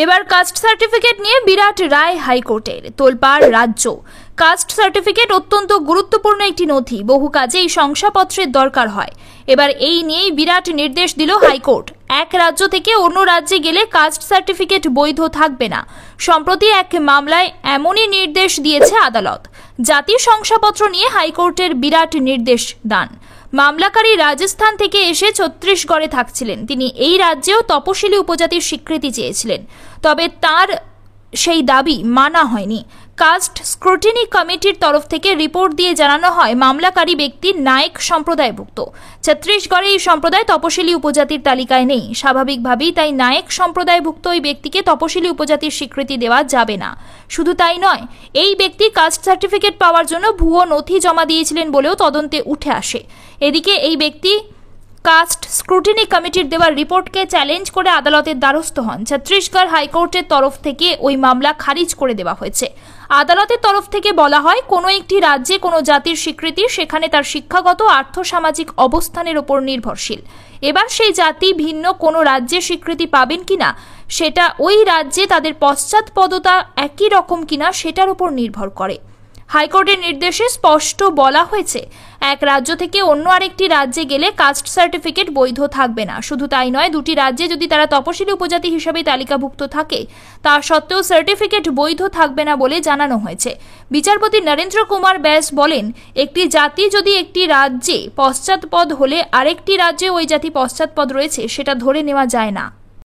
এবার caste certificate নিয়ে বিরাট রায় হাইকোর্টের। তোলপাড় রাজ্য। কাস্ট সার্টিফিকেট অত্যন্ত গুরুত্বপূর্ণ একটি নথি, বহু কাজে এই শংসাপত্রের দরকার হয়। এবার এই নিয়েই বিরাট নির্দেশ দিল হাইকোর্ট। এক রাজ্য থেকে অন্য রাজ্যে গেলে কাস্ট সার্টিফিকেট বৈধ থাকবে না। সম্প্রতি এক মামলায় এমনই নির্দেশ দিয়েছে আদালত। জাতীয় শংসাপত্র নিয়ে হাইকোর্টের বিরাট নির্দেশ দান। মামলাকারী রাজস্থান থেকে এসে ছত্তিশগড়ে থাকছিলেন। তিনি এই রাজ্যেও তপশিলি উপজাতির স্বীকৃতি চেয়েছিলেন, তবে তার সেই দাবি মানা হয়নি। কাস্ট স্ক্রুটিনি কমিটির তরফ থেকে রিপোর্ট দিয়ে জানানো হয় মামলাকারী ব্যক্তি নায়েক সম্প্রদায়ভুক্ত। ছত্তিশগড়ে এই সম্প্রদায় তপশিলি উপজাতির তালিকায় নেই। স্বাভাবিকভাবেই তাই নায়েক সম্প্রদায়ভুক্ত ওই ব্যক্তিকে তপশিলি উপজাতির স্বীকৃতি দেওয়া যাবে না। শুধু তাই নয়, এই ব্যক্তি কাস্ট সার্টিফিকেট পাওয়ার জন্য ভুয়ো নথি জমা দিয়েছিলেন বলেও তদন্তে উঠে আসে। এদিকে এই ব্যক্তি কাস্ট স্ক্রুটিনি কমিটির দেওয়া রিপোর্টকে চ্যালেঞ্জ করে আদালতের দ্বারস্থ হন। ছত্তিশগড় হাইকোর্টের তরফ থেকে ওই মামলা খারিজ করে দেওয়া হয়েছে। আদালতের তরফ থেকে বলা হয়, কোনো একটি রাজ্যে কোনো জাতির স্বীকৃতি সেখানে তার শিক্ষাগত আর্থসামাজিক অবস্থানের উপর নির্ভরশীল। এবার সেই জাতি ভিন্ন কোনো রাজ্যে স্বীকৃতি পাবেন কিনা সেটা ওই রাজ্যে তাদের পশ্চাৎপদতা একই রকম কিনা সেটার উপর নির্ভর করে। হাইকোর্টের নির্দেশে স্পষ্ট বলা হয়েছে, এক রাজ্য থেকে অন্য আরেকটি রাজ্যে গেলে কাস্ট সার্টিফিকেট বৈধ থাকবে না। শুধু তাই নয়, দুটি রাজ্যে যদি তারা তপশিলি উপজাতি হিসেবে তালিকাভুক্ত থাকে তা সত্ত্বেও সার্টিফিকেট বৈধ থাকবে না বলে জানানো হয়েছে। বিচারপতি নরেন্দ্র কুমার ব্যাস বলেন, একটি জাতি যদি একটি রাজ্যে পশ্চাৎপদ হলে আরেকটি রাজ্যে ওই জাতি পশ্চাৎপদ রয়েছে সেটা ধরে নেওয়া যায় না।